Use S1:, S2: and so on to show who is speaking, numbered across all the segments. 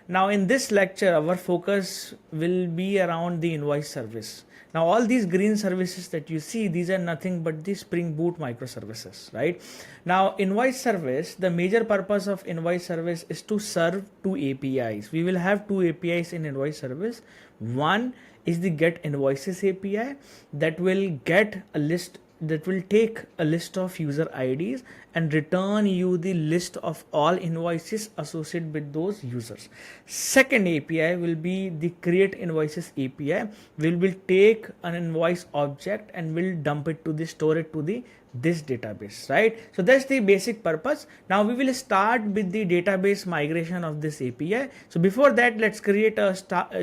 S1: Now in this lecture, our focus will be around the invoice service. Now all these green services that you see, these are nothing but the Spring Boot microservices, right? Now invoice service, the major purpose of invoice service is to serve two APIs. We will have two APIs in invoice service. One is the get invoices API that will get a list, that will take a list of user IDs and return you the list of all invoices associated with those users. Second API will be the create invoices API. We will take an invoice object and will dump it to the store it to the this database, right? So that's the basic purpose. Now we will start with the database migration of this API. So before that, let's create a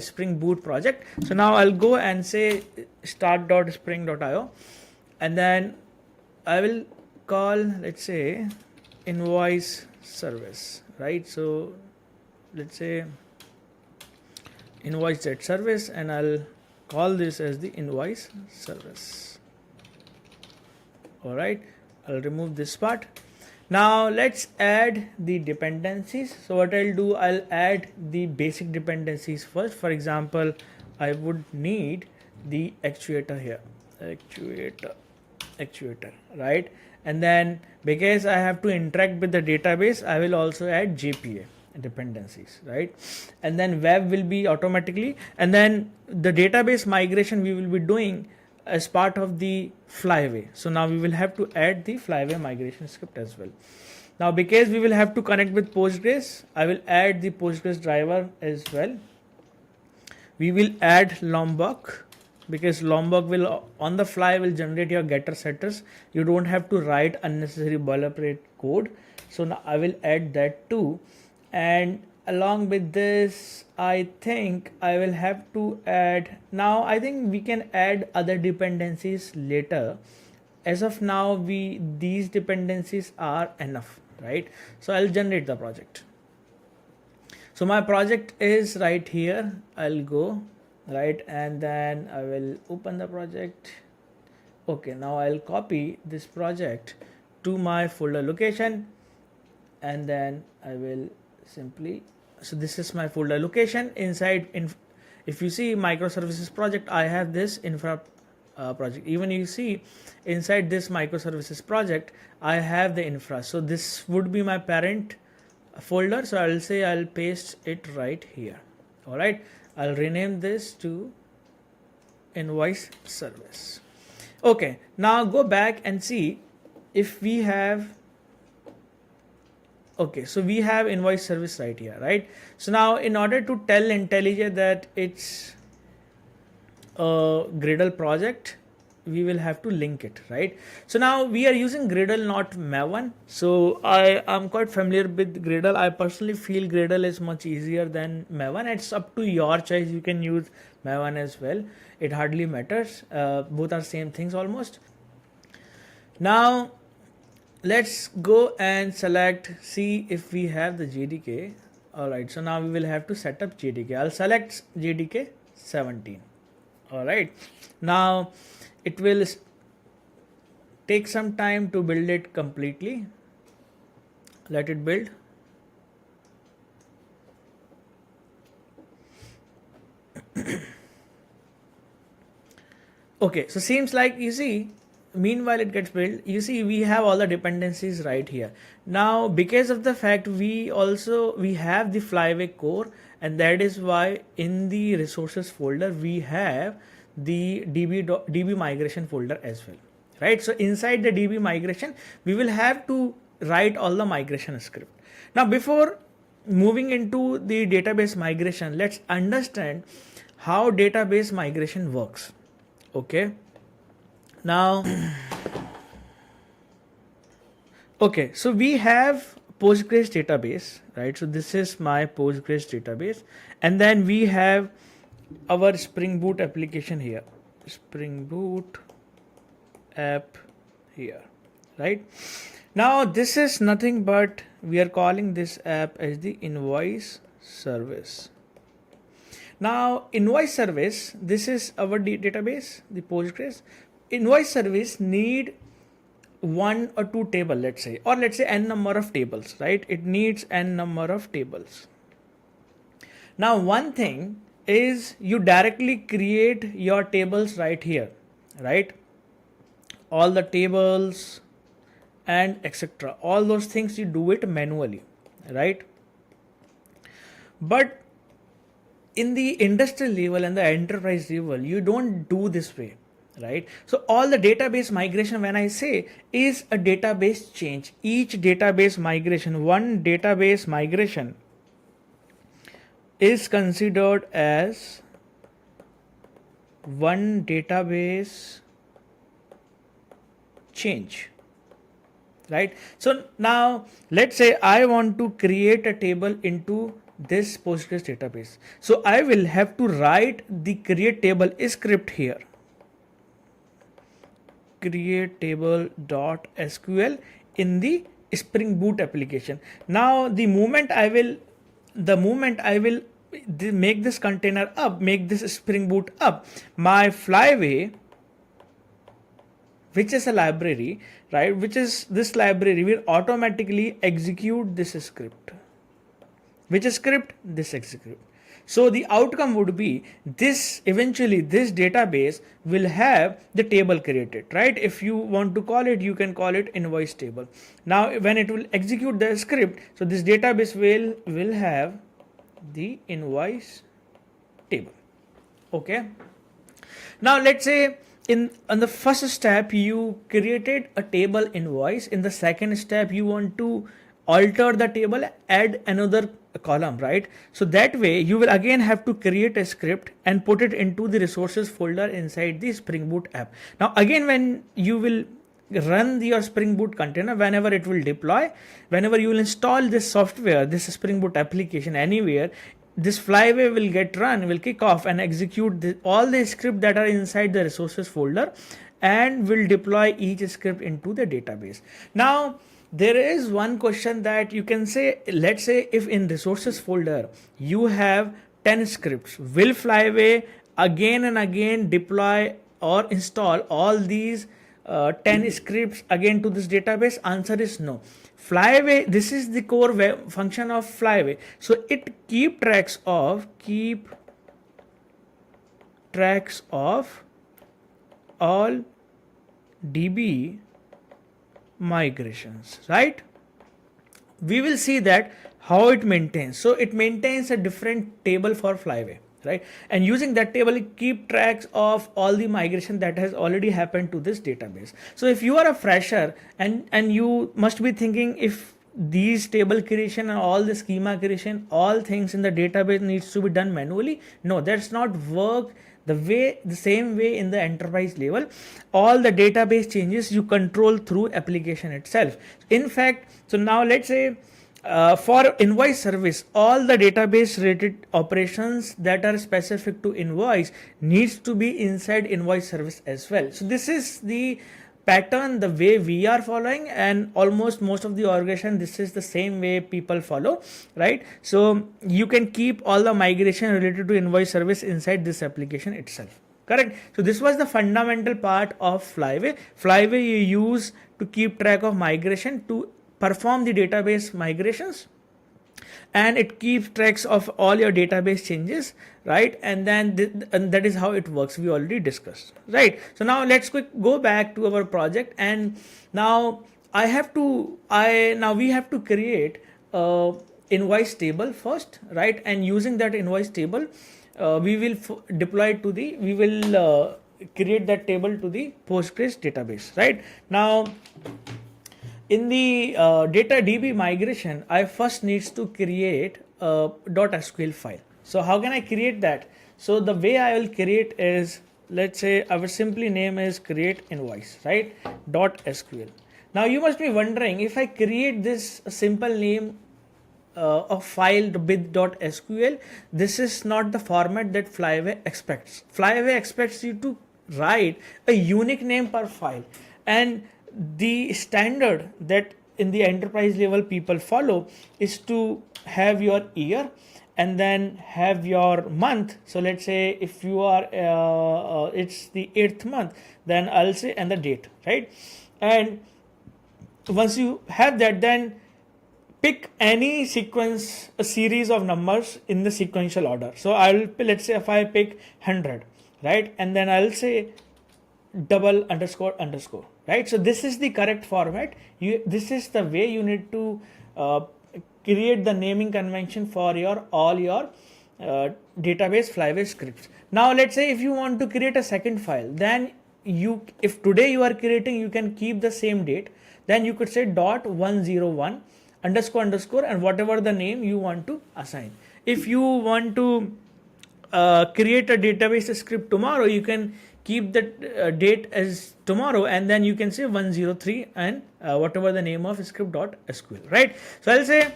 S1: Spring Boot project. So now I'll go and say start.spring.io, and then I will call, let's say, invoice service, right? So let's say invoice that service, and I'll call this as the invoice service. All right, I'll remove this part. Now let's add the dependencies. So what I'll do, I'll add the basic dependencies first. For example, I would need the actuator here, actuator, right? And then because I have to interact with the database, I will also add JPA dependencies, right? And then web will be automatically, and then the database migration we will be doing as part of the Flyway. So now we will have to add the Flyway migration script as well. Now because we will have to connect with Postgres, I will add the Postgres driver as well. We will add Lombok, because Lombok will on the fly will generate your getter setters. You don't have to write unnecessary boilerplate code. So now I will add that too. And along with this, I think I will have to add, now I think we can add other dependencies later. As of now, these dependencies are enough, right? So I'll generate the project. So my project is right here. I'll go right, and then I will open the project. Okay, now I'll copy this project to my folder location, and then I will simply, so this is my folder location. Inside, if you see microservices project, I have this infra project. Even you see inside this microservices project, I have the infra. So this would be my parent folder. So I'll say I'll paste it right here. All right, I'll rename this to invoice service. Okay, now go back and see if we have, okay, so we have invoice service right here, right? So now in order to tell IntelliJ that it's a Gradle project, we will have to link it, right? So now we are using Gradle, not Maven. So I am quite familiar with Gradle. I personally feel Gradle is much easier than Maven. It's up to your choice. You can use Maven as well. It hardly matters. Both are same things almost. Now let's go and select, see if we have the JDK. All right, so now we will have to set up JDK. I'll select JDK 17. All right, now it will take some time to build it completely. Let it build. Okay, so seems like, you see, meanwhile it gets built, you see we have all the dependencies right here. Now because of the fact we have the Flyway core, and that is why in the resources folder we have the DB migration folder as well, right? So inside the DB migration we will have to write all the migration script. Now before moving into the database migration, let's understand how database migration works. Okay, now okay, so we have Postgres database, right? So this is my Postgres database, and then we have our Spring Boot application here, Spring Boot app here, right? Now this is nothing but we are calling this app as the invoice service. Now invoice service, this is our database, the Postgres. Invoice service need one or two table, let's say, or let's say n number of tables, right? It needs n number of tables. Now one thing is you directly create your tables right here, right? All the tables and etc. All those things you do it manually, right? But in the industrial level and the enterprise level, you don't do this way, right? So all the database migration, when I say, is a database change. Each database migration, one database migration is considered as one database change, right? So now let's say I want to create a table into this Postgres database. So I will have to write the create table script here. Create table.sql in the Spring Boot application. Now the moment I will make this container up, make this Spring Boot up, my Flyway, which is a library, right? Which is this library will automatically execute this script. Which script? This script. So the outcome would be this, eventually this database will have the table created, right? If you want to call it, you can call it invoice table. Now when it will execute the script, so this database will have the invoice table. Okay. Now let's say on the first step you created a table invoice. In the second step you want to alter the table, add another column, right? So that way you will again have to create a script and put it into the resources folder inside the Spring Boot app. Now again, when you will run your Spring Boot container, whenever it will deploy, whenever you will install this software, this Spring Boot application anywhere, this Flyway will get run, will kick off and execute all the scripts that are inside the resources folder and will deploy each script into the database. Now there is one question that you can say, let's say if in resources folder you have 10 scripts, will Flyway again and again deploy or install all these 10 scripts again to this database? Answer is no. Flyway, this is the core function of Flyway. So it keep tracks of all DB migrations, right? We will see that how it maintains. So it maintains a different table for Flyway, right? And using that table, it keep tracks of all the migration that has already happened to this database. So if you are a fresher and you must be thinking, if these table creation and all the schema creation, all things in the database needs to be done manually. No, that's not work the same way in the enterprise level. All the database changes you control through application itself. In fact, so now let's say for invoice service, all the database related operations that are specific to invoice needs to be inside invoice service as well. So this is the pattern, the way we are following, and almost most of the organization, this is the same way people follow, right? So you can keep all the migration related to invoice service inside this application itself, correct? So this was the fundamental part of Flyway. Flyway you use to keep track of migration, to perform the database migrations, and it keeps tracks of all your database changes, right? And then and that is how it works. We already discussed, right? So now let's go back to our project, and now we have to create a invoice table first, right? And using that invoice table, we will create that table to the Postgres database, right? Now in the DB migration, I first needs to create a .sql file. So how can I create that? So the way I will create is, let's say our simply name is create invoice, right? .sql. Now you must be wondering, if I create this simple name of file with .sql, this is not the format that Flyway expects. Flyway expects you to write a unique name per file, and the standard that in the enterprise level people follow is to have your year and then have your month. So let's say if you are it's the 8th month, then I'll say and the date, right? And once you have that, then pick any sequence, a series of numbers in the sequential order. So let's say if I pick 100, right, and then I'll say double underscore underscore, right? So this is the correct format. This is the way you need to create the naming convention for all your database Flyway scripts. Now let's say if you want to create a second file, then if today you are creating, you can keep the same date. Then you could say .101 underscore underscore and whatever the name you want to assign. If you want to create a database script tomorrow, you can keep the date as tomorrow, and then you can say 103 and whatever the name of script.sql, right? So I'll say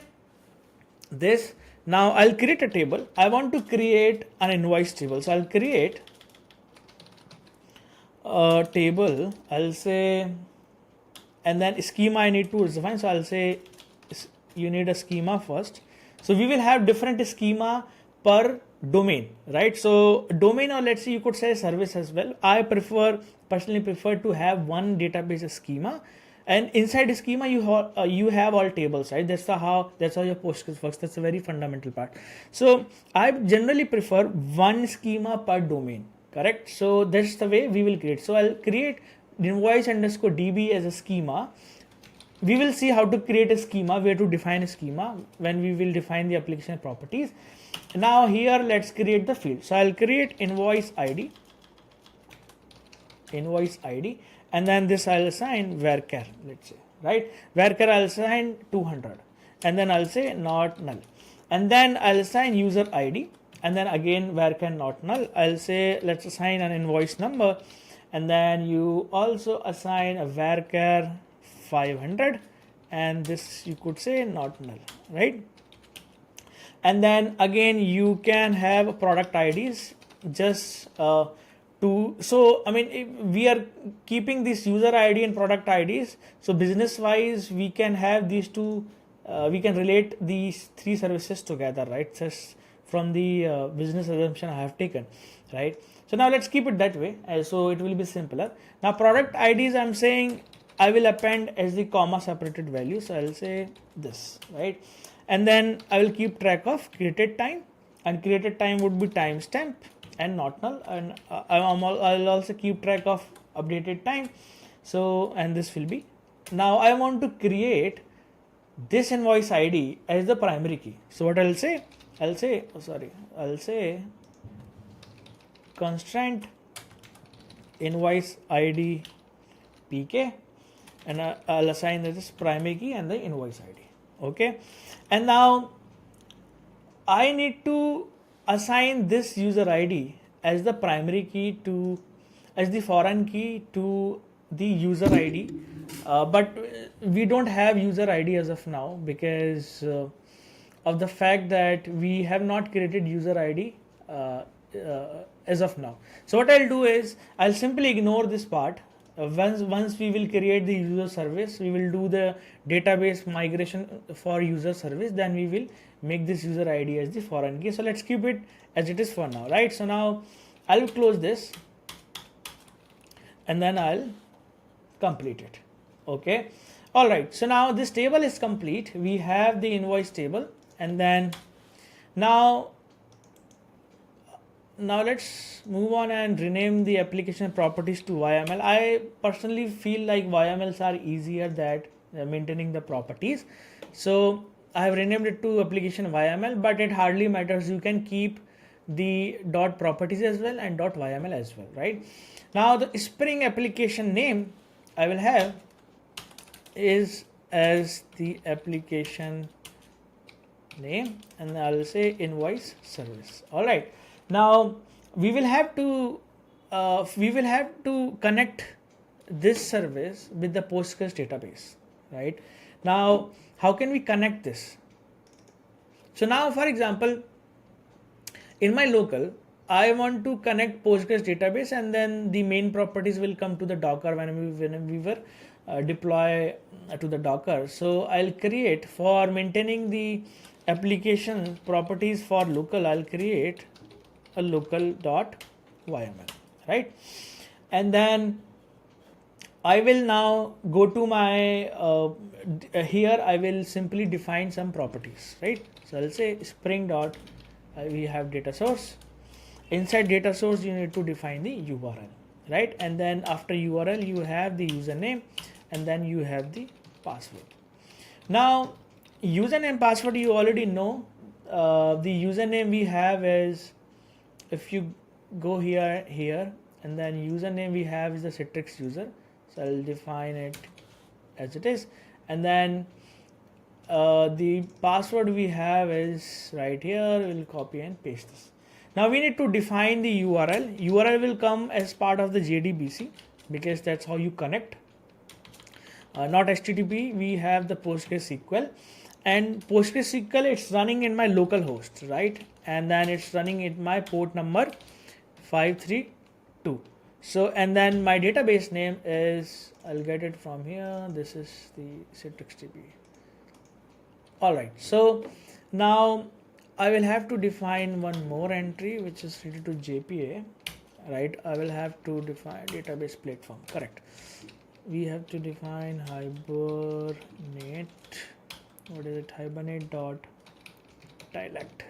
S1: this. Now I'll create a table. I want to create an invoice table. So I'll create a table. I'll say, and then schema I need to define. So I'll say you need a schema first. So we will have different schema per domain, right? So domain, or let's say you could say service as well. I personally prefer to have one database schema, and inside schema you have all tables, right? That's how your Postgres works. That's a very fundamental part. So I generally prefer one schema per domain, correct? So that's the way we will create. So I'll create invoice underscore db as a schema. We will see how to create a schema, where to define a schema when we will define the application properties. Now here let's create the field. So I'll create invoice ID, and then this I'll assign varchar, let's say, right? Varchar I'll assign 200, and then I'll say not null, and then I'll assign user ID, and then again varchar not null. I'll say let's assign an invoice number, and then you also assign a varchar 500, and this you could say not null, right? And then again you can have product IDs just so I mean, we are keeping this user ID and product IDs. So business wise, we can have these two, we can relate these three services together, right? Just from the business assumption I have taken, right? So now let's keep it that way, so it will be simpler. Now product IDs, I'm saying I will append as the comma separated value. So I'll say this, right? And then I will keep track of created time, and created time would be timestamp and not null, and I'll also keep track of updated time. So, and this will be, now I want to create this invoice ID as the primary key. So what I'll say constraint invoice ID pk, and I'll assign this primary key and the invoice ID. Okay, and now I need to assign this user ID as the primary key as the foreign key to the user ID, but we don't have user ID as of now because of the fact that we have not created user ID as of now. So what I'll do is I'll simply ignore this part. Once we will create the user service, we will do the database migration for user service, then we will make this user ID as the foreign key. So let's keep it as it is for now, right? So now I'll close this and then I'll complete it. Okay, all right, so now this table is complete. We have the invoice table, and then now let's move on and rename the application properties to YML. I personally feel like YMLs are easier than maintaining the properties. So I have renamed it to application YML, but it hardly matters. You can keep the dot properties as well and dot YML as well, right? Now the Spring application name I will have is as the application name, and I'll say invoice service. All right. Now we will have to connect this service with the Postgres database, right? Now how can we connect this? So now, for example, in my local, I want to connect Postgres database, and then the main properties will come to the Docker when we were deploy to the Docker. So I'll create, for maintaining the application properties for local, I'll create a local.yml, right? And then I will now go to my here I will simply define some properties, right? So I'll say spring dot we have data source. Inside data source you need to define the URL, right? And then after URL you have the username, and then you have the password. Now username password you already know. The username we have is, if you go here, and then username we have is the Citrix user. So I'll define it as it is, and then the password we have is right here. We'll copy and paste this. Now we need to define the URL. URL will come as part of the JDBC because that's how you connect. Not HTTP. We have the PostgreSQL, and PostgreSQL it's running in my local host, right? And then it's running in my port number 532. So, and then my database name is, I'll get it from here. This is the CitrixDB. All right. So now I will have to define one more entry, which is related to JPA, right? I will have to define database platform. Correct. We have to define hibernate. What is it? Hibernate dot dialect.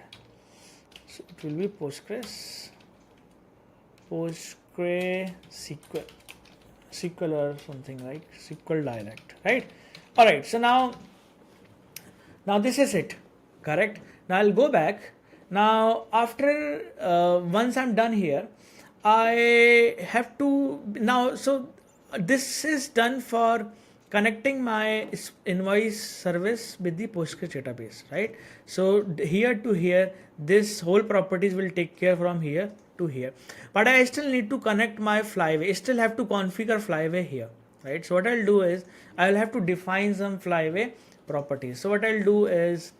S1: So it will be PostgreSQL or something like SQL dialect, right? All right. So now this is it, correct? Now I'll go back. Now after once I'm done here, I have to now. So this is done for connecting my invoice service with the Postgres database, right? So here to here, this whole properties will take care from here to here, but I still need to connect my Flyway. I still have to configure Flyway here, right? So what I'll do is I'll have to define some Flyway properties. So what I'll do is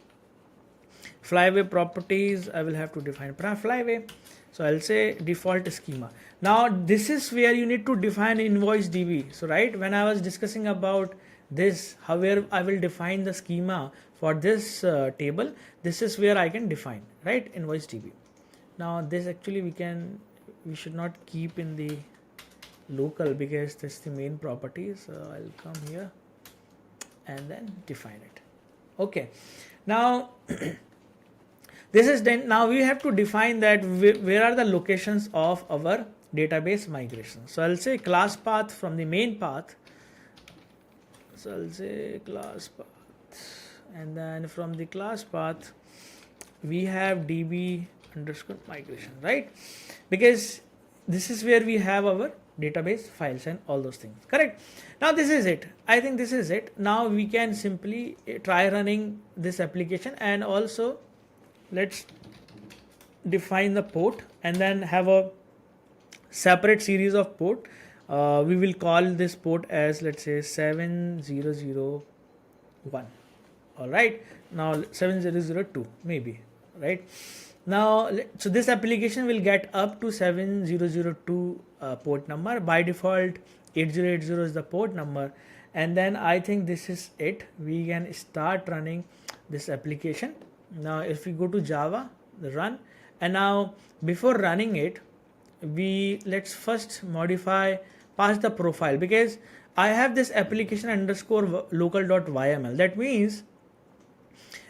S1: Flyway properties, I will have to define Flyway. So I'll say default schema. Now this is where you need to define invoice DB. So right, when I was discussing about this, where I will define the schema for this table, this is where I can define, right, invoice DB. Now this actually we should not keep in the local because that's the main property. So I'll come here and then define it. Okay. Now this is done. Now we have to define that where are the locations of our database migration. So I'll say class path from the main path. So I'll say class path, and then from the class path we have db underscore migration, right? Because this is where we have our database files and all those things, correct? Now this is it. I think this is it. Now we can simply try running this application, and also let's define the port and then have a separate series of port. We will call this port as, let's say, 7001. All right. Now 7002 maybe, right? Now, so this application will get up to 7002 port number. By default, 8080 is the port number. And then I think this is it. We can start running this application. Now, if we go to Java, run, and now before running it, let's first pass the profile, because I have this application underscore local.yml. That means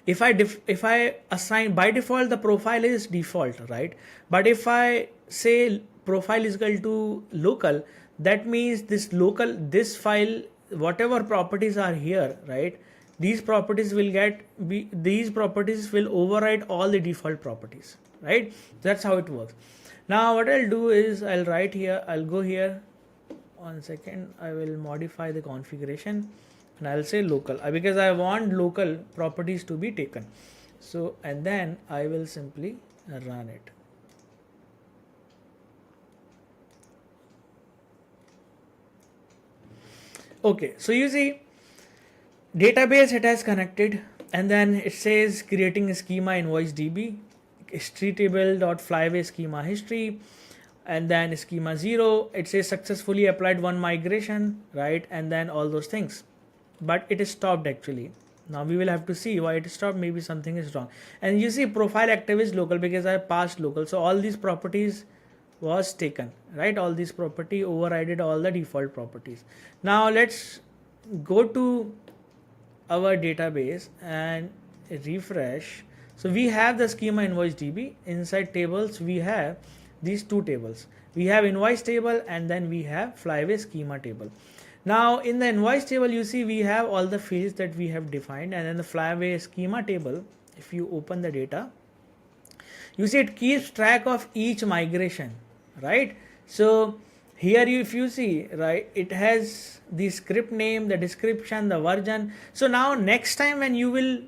S1: if I assign, by default the profile is default, right? But if I say profile is equal to local, that means this file, whatever properties are here, right? These properties will override all the default properties, right? That's how it works. Now what I'll do is I'll go here. 1 second, I will modify the configuration and I'll say local, because I want local properties to be taken. So, and then I will simply run it. Okay, so you see, database it has connected, and then it says creating a schema invoice DB, history table.flyway schema history, and then schema 0. It says successfully applied one migration, right? And then all those things, but it is stopped actually. Now we will have to see why it stopped. Maybe something is wrong. And you see profile active is local because I passed local. So all these properties was taken, right? All these property overrided all the default properties. Now let's go to our database and refresh. So we have the schema invoice DB. Inside tables we have these two tables. We have invoice table and then we have Flyway schema table. Now in the invoice table you see we have all the fields that we have defined, and then the Flyway schema table, if you open the data, you see it keeps track of each migration, right? So here if you see, right, it has the script name, the description, the version. So now next time when you will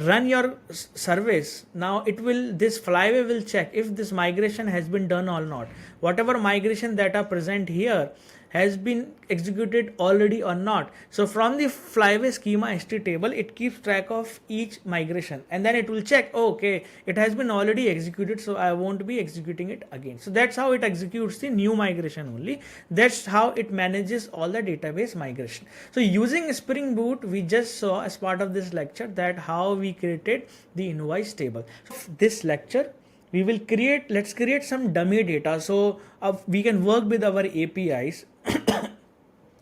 S1: run your service, now it will, this Flyway will check if this migration has been done or not. Whatever migration that are present here has been executed already or not. So from the Flyway schema st table, it keeps track of each migration, and then it will check, oh, okay, it has been already executed, so I won't be executing it again. So that's how it executes the new migration only. That's how it manages all the database migration. So using Spring Boot, we just saw as part of this lecture that how we created the invoice table. So this lecture we will create, let's create some dummy data, so we can work with our APIs.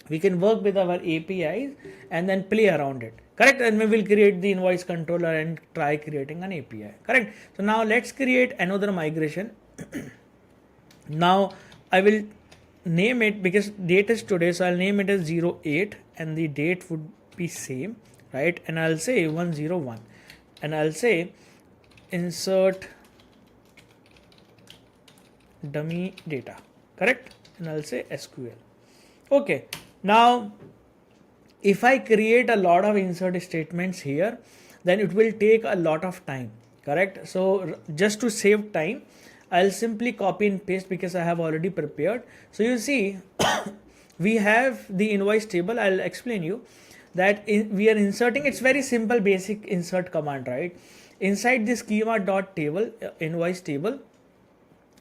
S1: We can work with our APIs and then play around it, correct? And we will create the invoice controller and try creating an API, correct? So now let's create another migration. Now I will name it, because date is today, so I'll name it as 08 and the date would be same, right? And I'll say 101 and I'll say insert dummy data, correct? And I'll say SQL. Okay, now if I create a lot of insert statements here, then it will take a lot of time, correct? So just to save time, I'll simply copy and paste because I have already prepared. So you see we have the invoice table. I'll explain you that we are inserting, it's very simple basic insert command, right? Inside the schema.table invoice table,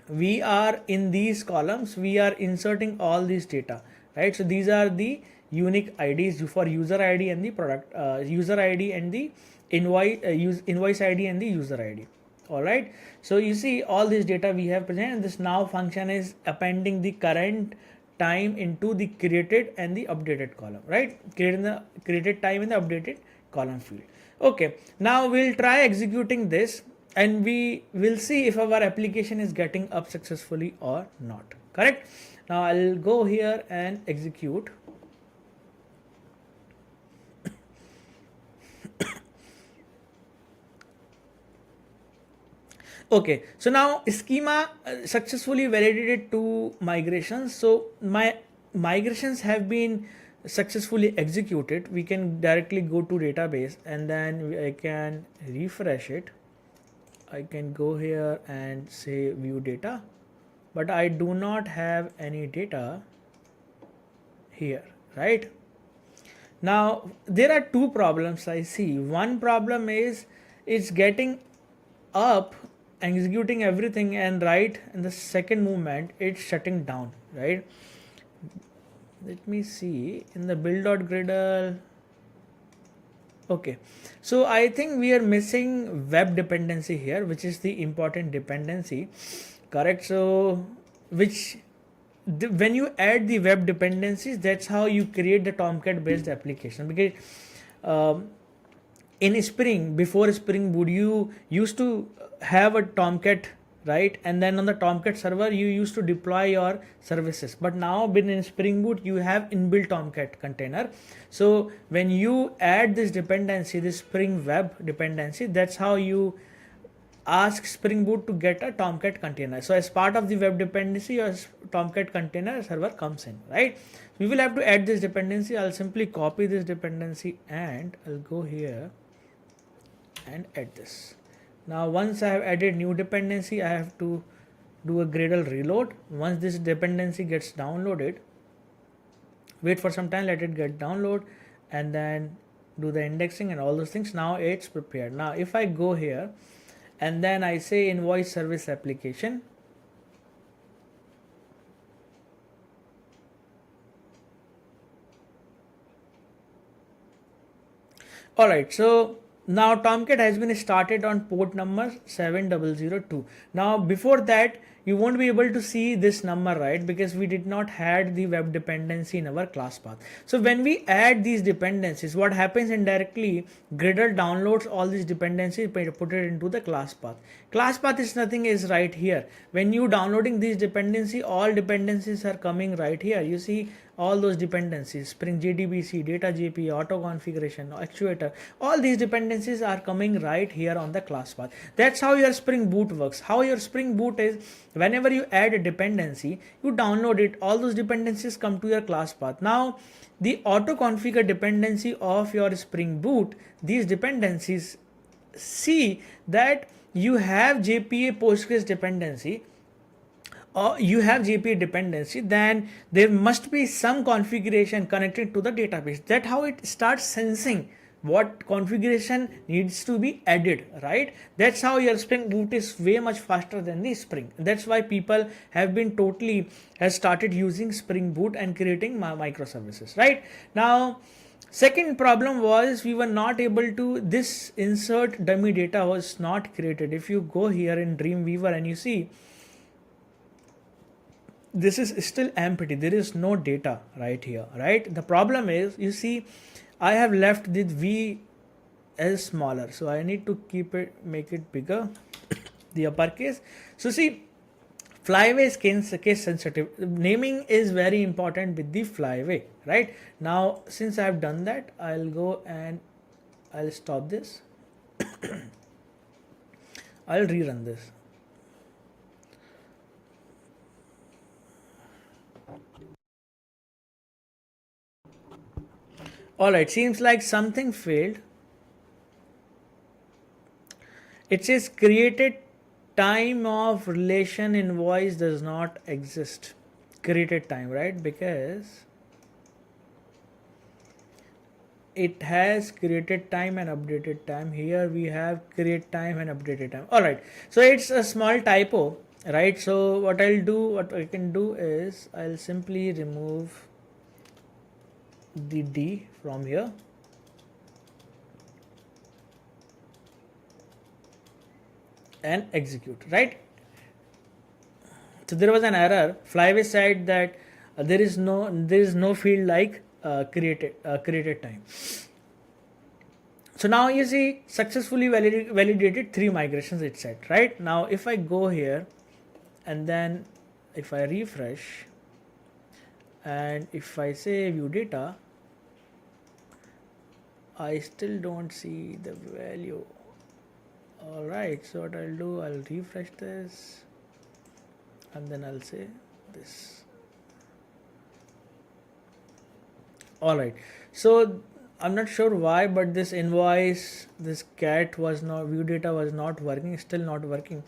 S1: we are in these columns, we are inserting all these data, right? So these are the unique IDs for user ID and the product user ID and the invoice ID and the user ID. All right, so you see all this data we have present, and this now function is appending the current time into the created and the updated column, right? Creating the created time in the updated column field. Okay, now we'll try executing this and we will see if our application is getting up successfully or not, correct? Now I'll go here and execute. Okay, so now schema successfully validated two migrations. So my migrations have been successfully executed. We can directly go to database and then I can refresh it. I can go here and say view data, but I do not have any data here, right? Now there are two problems I see. One problem is it's getting up, executing everything, and right in the second movement it's shutting down, right? Let me see in the build.gradle. Okay, so I think we are missing web dependency here, which is the important dependency, correct? So which when you add the web dependencies, that's how you create the Tomcat based application. Because in Spring, before Spring Boot, you used to have a Tomcat, right? And then on the Tomcat server you used to deploy your services, but now in Spring Boot you have inbuilt Tomcat container. So when you add this dependency, this Spring Web dependency, that's how you ask Spring Boot to get a Tomcat container. So as part of the web dependency, your Tomcat container server comes in, right? We will have to add this dependency. I'll simply copy this dependency and I'll go here and add this. Now once I have added new dependency, I have to do a Gradle reload. Once this dependency gets downloaded, wait for some time, let it get download, and then do the indexing and all those things. Now it's prepared. Now if I go here and then I say invoice service application, all right, so Now Tomcat has been started on port number 7002. Now before that you won't be able to see this number, right? Because we did not had the web dependency in our class path. So when we add these dependencies, what happens indirectly, Gradle downloads all these dependencies, put it into the class path. Class path is nothing, is right here. When you downloading these dependency, all dependencies are coming right here. You see all those dependencies, Spring JDBC, Data JP, auto configuration, actuator, all these dependencies are coming right here on the class path. That's how your Spring Boot works. How your Spring Boot is, whenever you add a dependency, you download it, all those dependencies come to your class path. Now the auto configure dependency of your Spring Boot, these dependencies see that you have JPA Postgres dependency, or you have JPA dependency, then there must be some configuration connected to the database. That's how it starts sensing what configuration needs to be added, right? That's how your Spring Boot is way much faster than the Spring. That's why people have been has started using Spring Boot and creating microservices, right? Now second problem was we were not able to, this insert dummy data was not created. If you go here in Dreamweaver and you see, this is still empty, there is no data right here, right? The problem is, you see, I have left the V as smaller, so I need to make it bigger, the uppercase. So see, Flyway is case sensitive. Naming is very important with the Flyway, right? Now since I have done that, I'll go and I'll stop this. I'll rerun this. Alright, seems like something failed. It says created time of relation invoice does not exist. Created time, right? Because it has created time and updated time. Here we have create time and updated time. Alright, so it's a small typo, right? So what I can do is I'll simply remove the D from here and execute, right? So there was an error. Flyway said that there is no field like created time. So now you see successfully validated 3 migrations, it said, right? Now if I go here and then if I refresh and if I say view data, I still don't see the value. Alright, so what I'll do, I'll refresh this and then I'll say this. Alright, so I'm not sure why, but this invoice, this cat was not, view data was not working, still not working.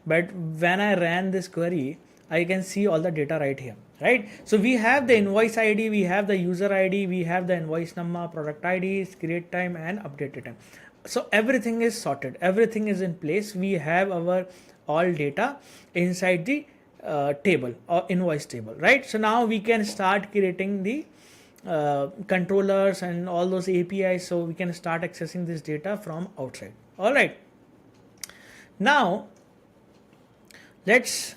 S1: But when I ran this query, I can see all the data right here, right? So we have the invoice ID, we have the user ID, we have the invoice number, product IDs, create time and updated time. So everything is sorted, everything is in place. We have our all data inside the table or invoice table, right? So now we can start creating the controllers and all those APIs, so we can start accessing this data from outside. All right, now let's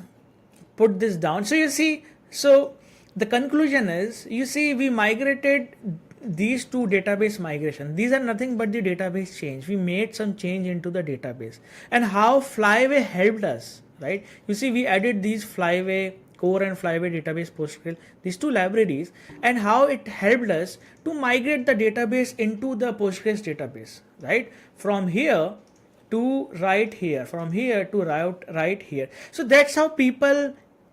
S1: put this down. So you see, so the conclusion is, you see, we migrated these 2 database migration. These are nothing but the database change. We made some change into the database, and how Flyway helped us, right? You see, we added these Flyway core and Flyway database Postgres, these 2 libraries, and how it helped us to migrate the database into the Postgres database, right? From here to right here, from here to right here. So that's how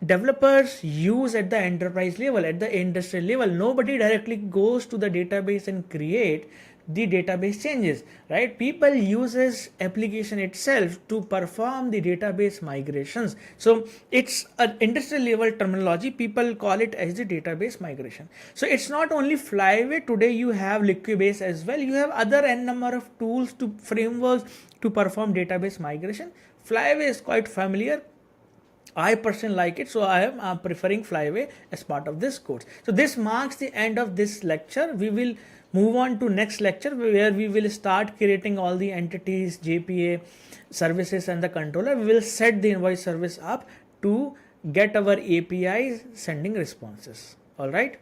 S1: developers use at the enterprise level, at the industrial level. Nobody directly goes to the database and create the database changes, right? People uses application itself to perform the database migrations. So it's an industrial level terminology. People call it as the database migration. So it's not only Flyway. Today you have Liquibase as well. You have other n number of tools to frameworks to perform database migration. Flyway is quite familiar. I personally like it, so I am preferring Flyway as part of this course. So this marks the end of this lecture. We will move on to next lecture where we will start creating all the entities, JPA, services and the controller. We will set the invoice service up to get our APIs sending responses. All right.